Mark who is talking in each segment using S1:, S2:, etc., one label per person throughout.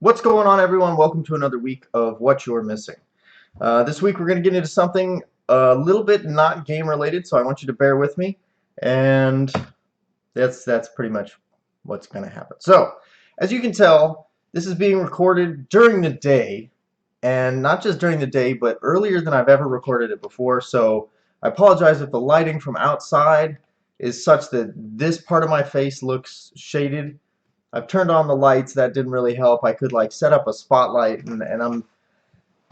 S1: What's going on, everyone? Welcome to another week of What You're Missing. This week we're going to get into something a little bit not game related, so I want you to bear with me, and that's pretty much what's going to happen. So, as you can tell, this is being recorded during the day, and not just during the day, but earlier than I've ever recorded it before, so I apologize if the lighting from outside is such that this part of my face looks shaded. I've turned on the lights. That didn't really help. I could like set up a spotlight, and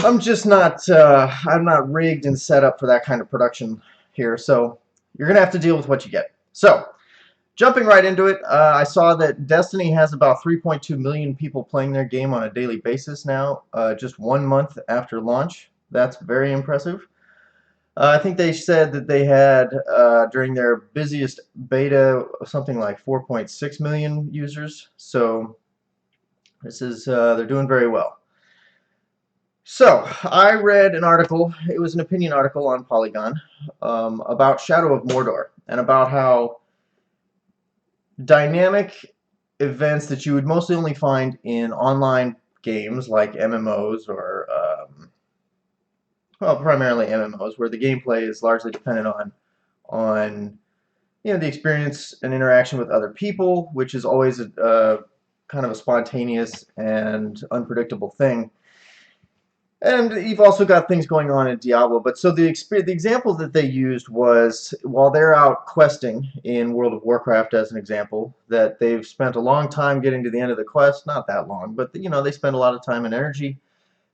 S1: I'm just not I'm not rigged and set up for that kind of production here. So you're gonna have to deal with what you get. So jumping right into it, I saw that Destiny has about 3.2 million people playing their game on a daily basis now, just 1 month after launch. That's very impressive. I think they said that they had, during their busiest beta, something like 4.6 million users. So this is, they're doing very well. So I read an article, it was an opinion article on Polygon, about Shadow of Mordor, and about how dynamic events that you would mostly only find in online games like MMOs or well, primarily MMOs, where the gameplay is largely dependent on the experience and interaction with other people, which is always a kind of a spontaneous and unpredictable thing. And you've also got things going on in Diablo. But so the example that they used was while they're out questing in World of Warcraft, as an example, that they've spent a long time getting to the end of the quest. Not that long, but they spend a lot of time and energy.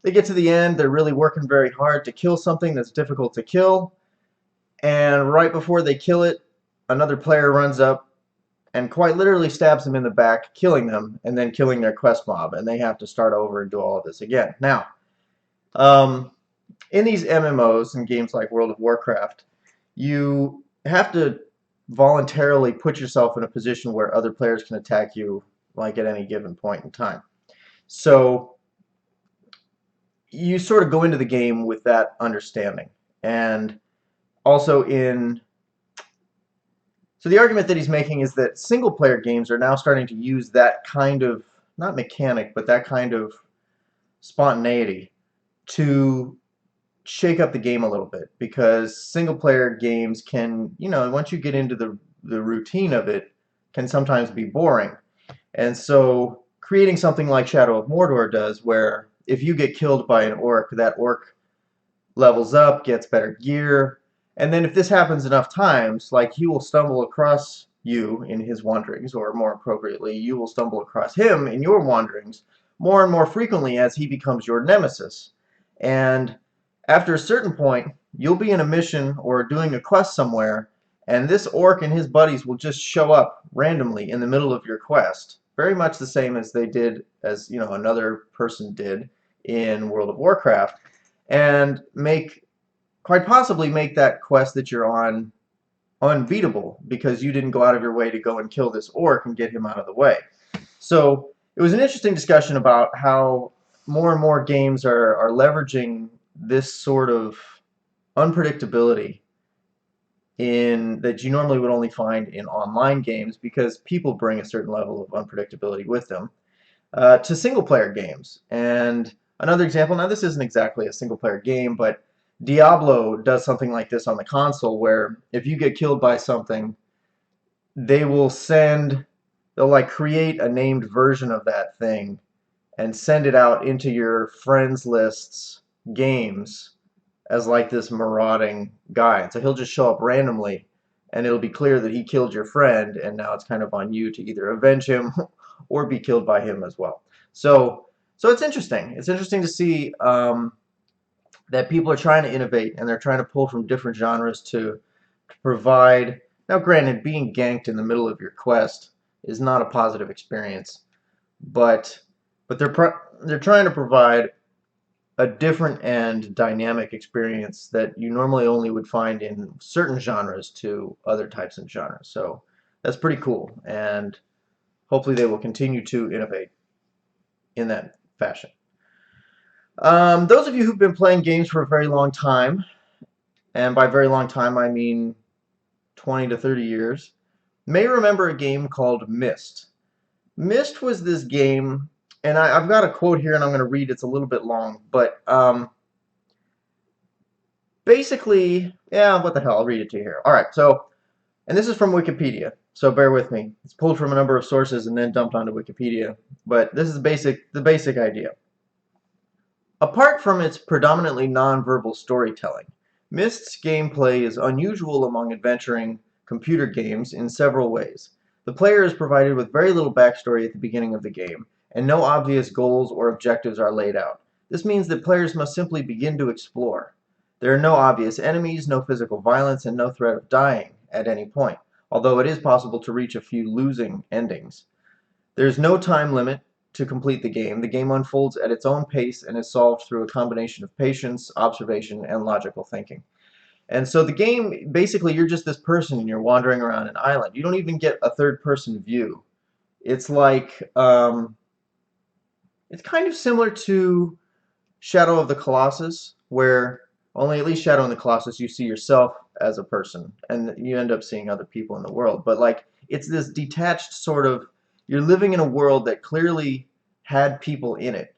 S1: They get to the end, they're really working very hard to kill something that's difficult to kill, and right before they kill it, another player runs up and quite literally stabs them in the back, killing them, and then killing their quest mob, and they have to start over and do all of this again. Now, in these MMOs and games like World of Warcraft, you have to voluntarily put yourself in a position where other players can attack you, like at any given point in time. So you sort of go into the game with that understanding. And also so the argument that he's making is that single player games are now starting to use that kind of, not mechanic, but that kind of spontaneity to shake up the game a little bit, because single player games can, once you get into the routine of it, can sometimes be boring. And so creating something like Shadow of Mordor does, where if you get killed by an orc, that orc levels up, gets better gear, and then if this happens enough times, like he will stumble across you in his wanderings, or more appropriately, you will stumble across him in your wanderings more and more frequently as he becomes your nemesis. And after a certain point, you'll be in a mission or doing a quest somewhere, and this orc and his buddies will just show up randomly in the middle of your quest, very much the same as they did, as another person did in World of Warcraft, and quite possibly make that quest that you're on unbeatable, because you didn't go out of your way to go and kill this orc and get him out of the way. So it was an interesting discussion about how more and more games are leveraging this sort of unpredictability that you normally would only find in online games, because people bring a certain level of unpredictability with them, to single player games. And another example, now this isn't exactly a single player game, but Diablo does something like this on the console, where if you get killed by something, they'll like create a named version of that thing and send it out into your friends lists games as like this marauding guy. And so he'll just show up randomly, and it'll be clear that he killed your friend, and now it's kind of on you to either avenge him or be killed by him as well. So it's interesting. It's interesting to see that people are trying to innovate, and they're trying to pull from different genres to provide. Now, granted, being ganked in the middle of your quest is not a positive experience, but they're trying to provide a different and dynamic experience that you normally only would find in certain genres to other types of genres. So that's pretty cool, and hopefully they will continue to innovate in that fashion. Those of you who've been playing games for a very long time, and by very long time I mean 20 to 30 years, may remember a game called Myst. Myst was this game And I've got a quote here, and I'm going to read. It's a little bit long, but basically, yeah, what the hell? I'll read it to you here. All right, so, and this is from Wikipedia, so bear with me. It's pulled from a number of sources and then dumped onto Wikipedia, but this is the basic idea. Apart from its predominantly non-verbal storytelling, Myst's gameplay is unusual among adventuring computer games in several ways. The player is provided with very little backstory at the beginning of the game, and no obvious goals or objectives are laid out. This means that players must simply begin to explore. There are no obvious enemies, no physical violence, and no threat of dying at any point, although it is possible to reach a few losing endings. There's no time limit to complete the game. The game unfolds at its own pace and is solved through a combination of patience, observation, and logical thinking. And so the game, basically, you're just this person and you're wandering around an island. You don't even get a third-person view. It's like, it's kind of similar to Shadow of the Colossus, where only at least Shadow of the Colossus you see yourself as a person, and you end up seeing other people in the world. But like, it's this detached sort of, you're living in a world that clearly had people in it,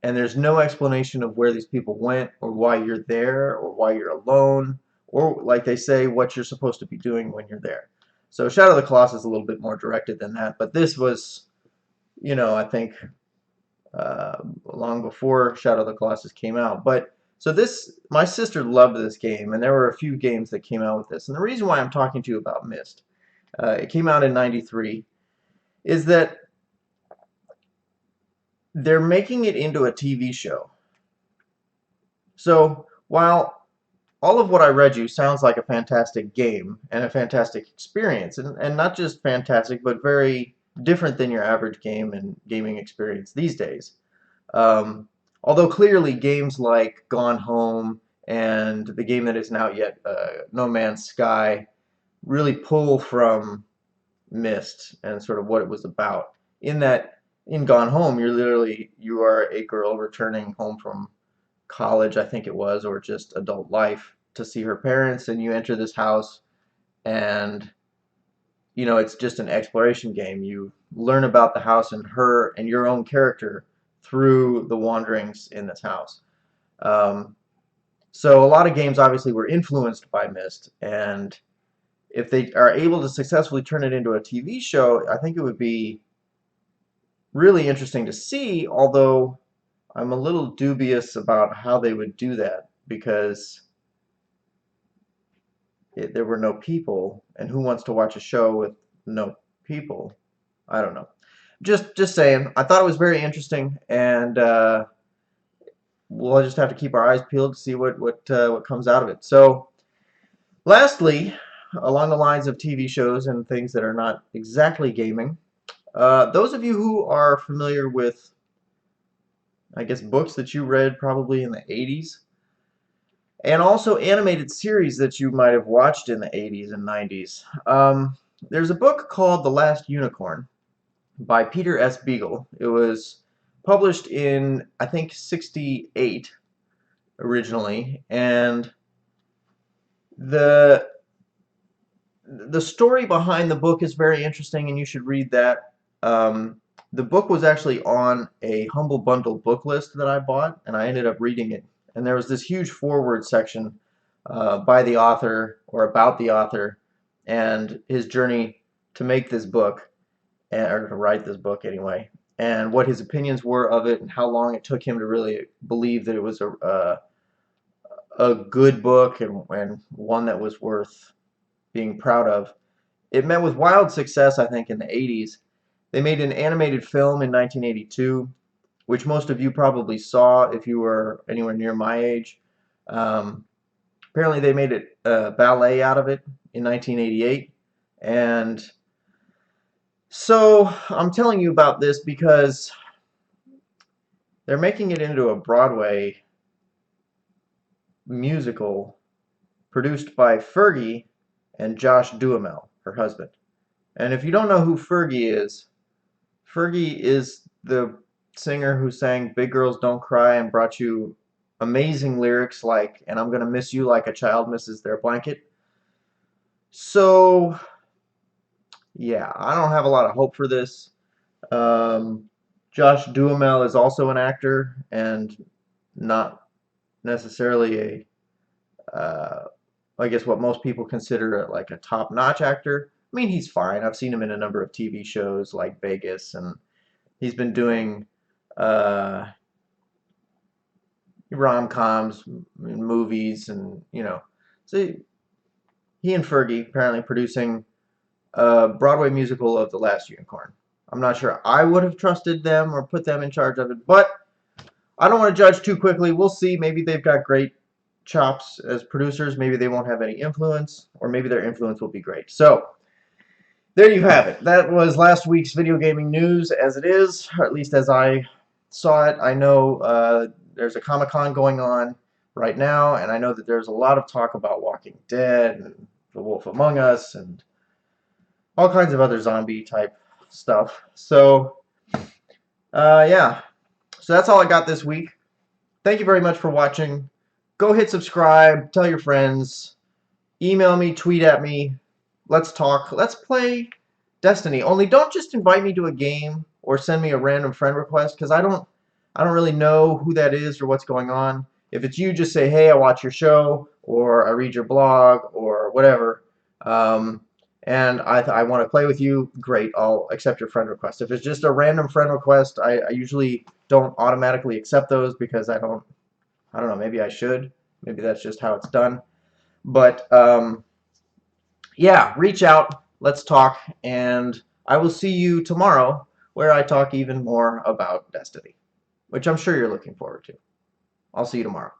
S1: and there's no explanation of where these people went, or why you're there, or why you're alone, or like they say, what you're supposed to be doing when you're there. So Shadow of the Colossus is a little bit more directed than that, but this was, I think long before Shadow of the Colossus came out. But so this, my sister loved this game, and there were a few games that came out with this. And the reason why I'm talking to you about Myst, it came out in '93, is that they're making it into a TV show. So while all of what I read you sounds like a fantastic game and a fantastic experience, and not just fantastic, but very different than your average game and gaming experience these days. Um, Although clearly games like Gone Home and the game that isn't out yet, No Man's Sky, really pull from Myst and sort of what it was about. In that, in Gone Home, you are a girl returning home from college, I think it was, or just adult life to see her parents, and you enter this house, and it's just an exploration game. You learn about the house and her and your own character through the wanderings in this house. Um, so a lot of games obviously were influenced by Myst, and if they are able to successfully turn it into a TV show, I think it would be really interesting to see, although I'm a little dubious about how they would do that, because there were no people, and who wants to watch a show with no people? I don't know. Just saying. I thought it was very interesting, and we'll just have to keep our eyes peeled to see what comes out of it. So, lastly, along the lines of TV shows and things that are not exactly gaming, those of you who are familiar with, I guess, books that you read probably in the '80s, and also animated series that you might have watched in the '80s and '90s. There's a book called The Last Unicorn by Peter S. Beagle. It was published in, I think, '68 originally, and the story behind the book is very interesting, and you should read that. The book was actually on a Humble Bundle book list that I bought, and I ended up reading it. And there was this huge foreword section by the author, or about the author, and his journey to make this book, or to write this book anyway, and what his opinions were of it, and how long it took him to really believe that it was a good book, and one that was worth being proud of. It met with wild success, I think, in the '80s. They made an animated film in 1982, which most of you probably saw if you were anywhere near my age. Apparently they made a ballet out of it in 1988. And so I'm telling you about this because they're making it into a Broadway musical produced by Fergie and Josh Duhamel, her husband. And if you don't know who Fergie is the singer who sang Big Girls Don't Cry and brought you amazing lyrics like, and I'm gonna miss you like a child misses their blanket. So, yeah, I don't have a lot of hope for this. Um, Josh Duhamel is also an actor and not necessarily I guess what most people consider like a top-notch actor. I mean, he's fine. I've seen him in a number of TV shows like Vegas, and he's been doing uh, rom-coms, movies, and so he and Fergie apparently producing a Broadway musical of The Last Unicorn. I'm not sure I would have trusted them or put them in charge of it, but I don't want to judge too quickly. We'll see. Maybe they've got great chops as producers. Maybe they won't have any influence, or maybe their influence will be great. So, there you have it. That was last week's video gaming news as it is, or at least as I saw it. I know there's a Comic-Con going on right now, and I know that there's a lot of talk about Walking Dead and The Wolf Among Us and all kinds of other zombie type stuff. So, yeah. So that's all I got this week. Thank you very much for watching. Go hit subscribe, tell your friends, email me, tweet at me. Let's talk. Let's play Destiny. Only don't just invite me to a game or send me a random friend request, because I don't really know who that is or what's going on. If it's you, just say, hey, I watch your show, or I read your blog, or whatever, and I want to play with you, great, I'll accept your friend request. If it's just a random friend request, I usually don't automatically accept those, because I don't know, maybe I should. Maybe that's just how it's done. But, yeah, reach out, let's talk, and I will see you tomorrow, where I talk even more about Destiny, which I'm sure you're looking forward to. I'll see you tomorrow.